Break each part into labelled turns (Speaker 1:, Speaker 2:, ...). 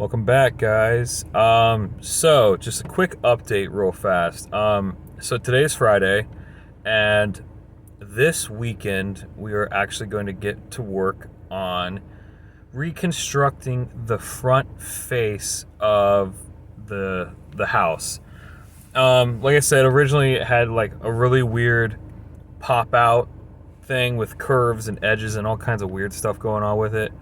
Speaker 1: Welcome back, guys. So just a quick update real fast. So today's Friday, and this weekend we are actually going to get to work on reconstructing the front face of the house. Like I said, originally it had like a really weird pop out thing with curves and edges and all kinds of weird stuff going on with it,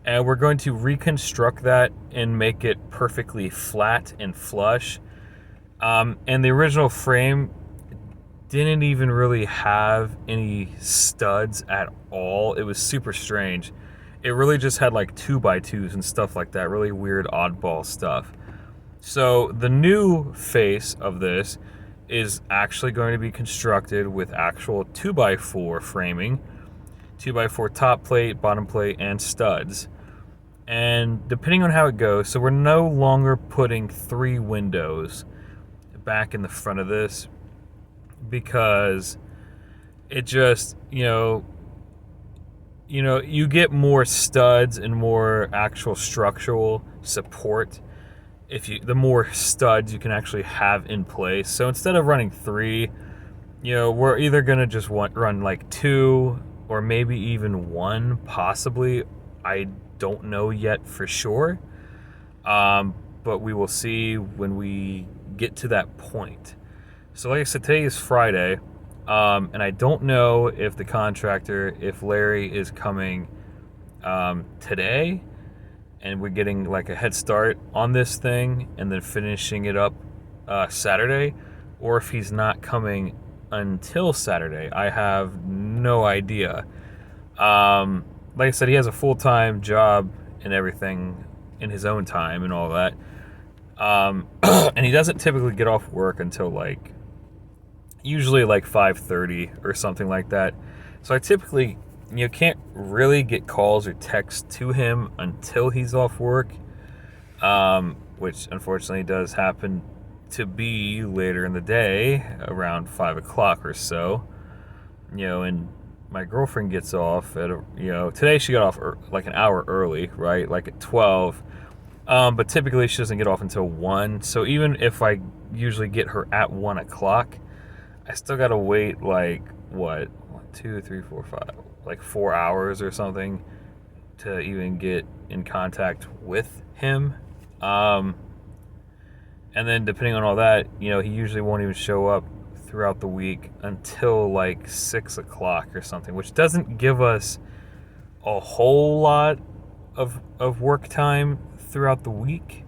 Speaker 1: and we're going to reconstruct that and make it perfectly flat and flush. And the original frame didn't even really have any studs at all. It was super strange. It really just had like 2x2s and stuff like that, really weird oddball stuff. So the new face of this is actually going to be constructed with actual 2x4 framing, 2x4 top plate, bottom plate, and studs. And depending on how it goes, so we're no longer putting 3 windows back in the front of this, because it just, you get more studs and more actual structural support if the more studs you can actually have in place. So instead of running 3, we're either gonna just run like 2 or maybe even 1, possibly. I don't know yet for sure, but we will see when we get to that point. So like I said, today is Friday, and I don't know if the contractor, if Larry is coming today, and we're getting like a head start on this thing and then finishing it up Saturday, or if he's not coming until Saturday. I have no idea. Like I said, he has a full-time job and everything in his own time and all that. And he doesn't typically get off work until usually 5:30 or something like that. So I typically, can't really get calls or texts to him until he's off work, which unfortunately does happen to be later in the day, around 5 o'clock or so. And my girlfriend gets off at today she got off like an hour early, right, like at 12. But typically she doesn't get off until 1. So even if I usually get her at 1 o'clock, I still gotta wait like 1, 2, 3, 4, 5, like 4 hours or something to even get in contact with him. And then depending on all that, he usually won't even show up throughout the week until like 6 o'clock or something, which doesn't give us a whole lot of work time throughout the week.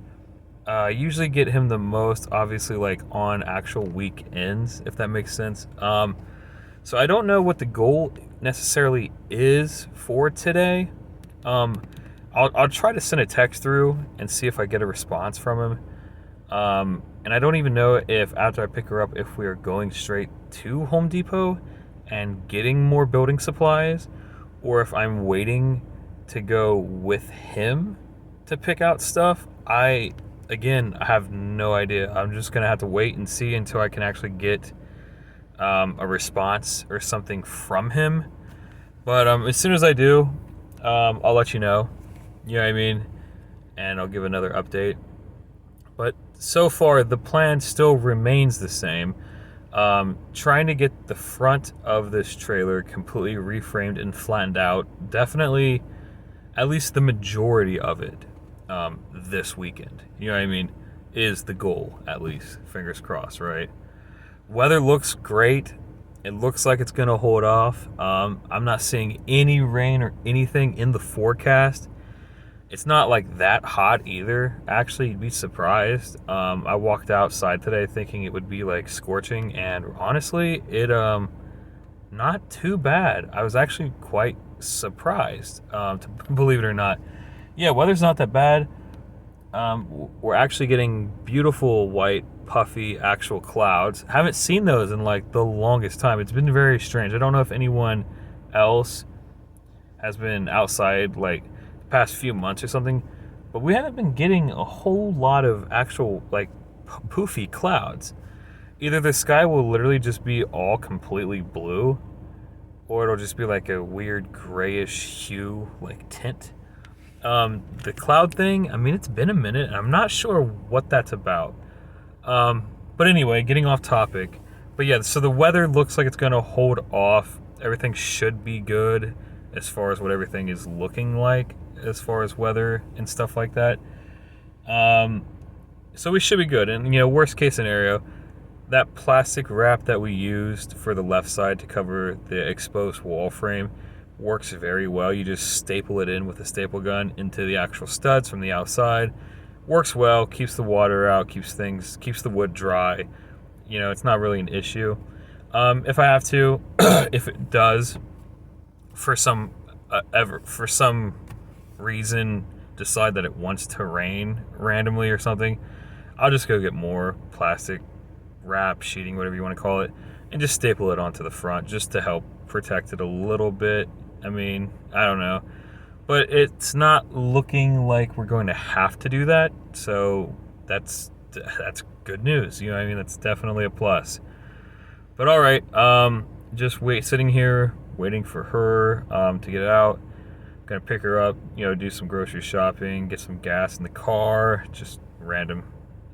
Speaker 1: Usually get him the most, obviously, like on actual weekends, if that makes sense. So I don't know what the goal necessarily is for today. I'll try to send a text through and see if I get a response from him. And I don't even know if after I pick her up, if we are going straight to Home Depot and getting more building supplies, or if I'm waiting to go with him to pick out stuff. I have no idea. I'm just gonna have to wait and see until I can actually get a response or something from him. But as soon as I do, I'll let you know. You know what I mean? And I'll give another update. But so far, the plan still remains the same. Trying to get the front of this trailer completely reframed and flattened out. Definitely, at least the majority of it, this weekend. You know what I mean? Is the goal, at least. Fingers crossed, right? Weather looks great. It looks like it's going to hold off. I'm not seeing any rain or anything in the forecast. It's not like that hot either. Actually, you'd be surprised. I walked outside today thinking it would be like scorching, and honestly, it not too bad. I was actually quite surprised, to believe it or not. Yeah, weather's not that bad. We're actually getting beautiful white, puffy, actual clouds. Haven't seen those in like the longest time. It's been very strange. I don't know if anyone else has been outside like the past few months or something, but we haven't been getting a whole lot of actual like poofy clouds. Either the sky will literally just be all completely blue, or it'll just be like a weird grayish hue, like tint. The cloud thing, I mean, it's been a minute, and I'm not sure what that's about. But anyway, getting off topic. But yeah, so the weather looks like it's going to hold off. Everything should be good as far as what everything is looking like, as far as weather and stuff like that. So we should be good. And, worst case scenario, that plastic wrap that we used for the left side to cover the exposed wall frame works very well. You just staple it in with a staple gun into the actual studs from the outside. Works well, keeps the water out, keeps the wood dry. It's not really an issue. If I have to, if it does, for some reason, decide that it wants to rain randomly or something, I'll just go get more plastic wrap, sheeting, whatever you want to call it, and just staple it onto the front just to help protect it a little bit. I mean, I don't know. But it's not looking like we're going to have to do that, so that's good news. I mean, that's definitely a plus. But all right, just sitting here waiting for her to get out. Gonna pick her up, do some grocery shopping, get some gas in the car, just random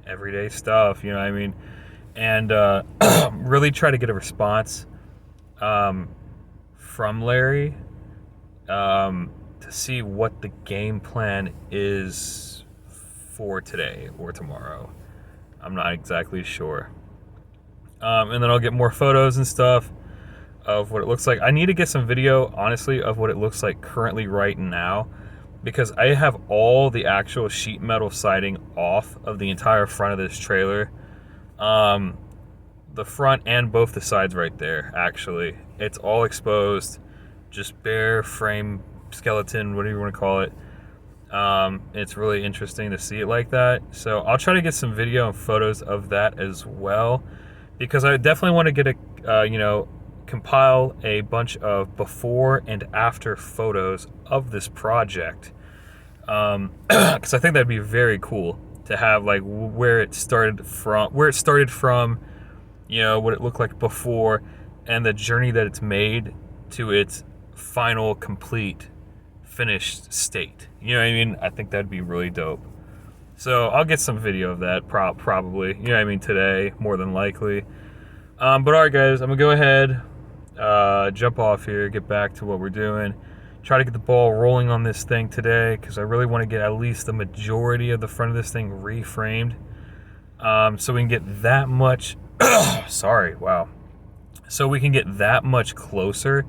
Speaker 1: everyday stuff. You know what I mean? And really try to get a response from Larry. To see what the game plan is for today or tomorrow. I'm not exactly sure. And then I'll get more photos and stuff of what it looks like. I need to get some video, honestly, of what it looks like currently right now, because I have all the actual sheet metal siding off of the entire front of this trailer. The front and both the sides right there, actually. It's all exposed, just bare frame skeleton, whatever you want to call it. It's really interesting to see it like that. So I'll try to get some video and photos of that as well, because I definitely want to get compile a bunch of before and after photos of this project. Because I think that'd be very cool to have, like, where it started from, what it looked like before, and the journey that it's made to its final, complete, finished state. You know what I mean? I think that'd be really dope. So I'll get some video of that probably, today, more than likely. But all right, guys, I'm gonna go ahead, jump off here, get back to what we're doing, try to get the ball rolling on this thing today, because I really want to get at least the majority of the front of this thing reframed, so we can get that much so we can get that much closer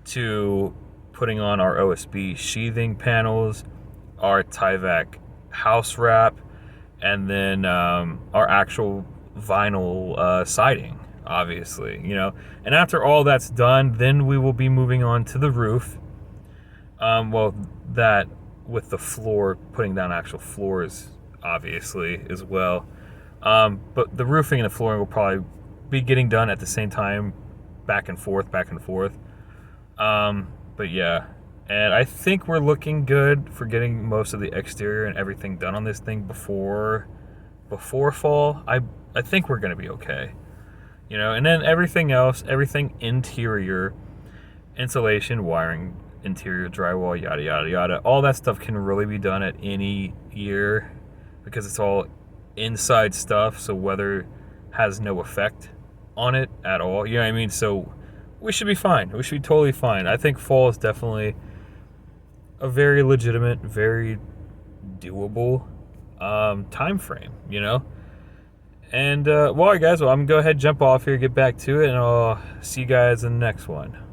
Speaker 1: to putting on our OSB sheathing panels, our Tyvek house wrap, and then our actual vinyl siding, obviously, And after all that's done, then we will be moving on to the roof. That with the floor, putting down actual floors, obviously, as well. But the roofing and the flooring will probably be getting done at the same time, back and forth. But yeah, and I think we're looking good for getting most of the exterior and everything done on this thing before fall. I think we're gonna be okay, and then everything else, everything interior, insulation, wiring, interior drywall, yada yada yada, all that stuff can really be done at any year, because it's all inside stuff, so weather has no effect on it at all. You know what I mean? So we should be fine. We should be totally fine. I think fall is definitely a very legitimate, very doable time frame, And all right, guys, I'm gonna go ahead and jump off here, get back to it, and I'll see you guys in the next one.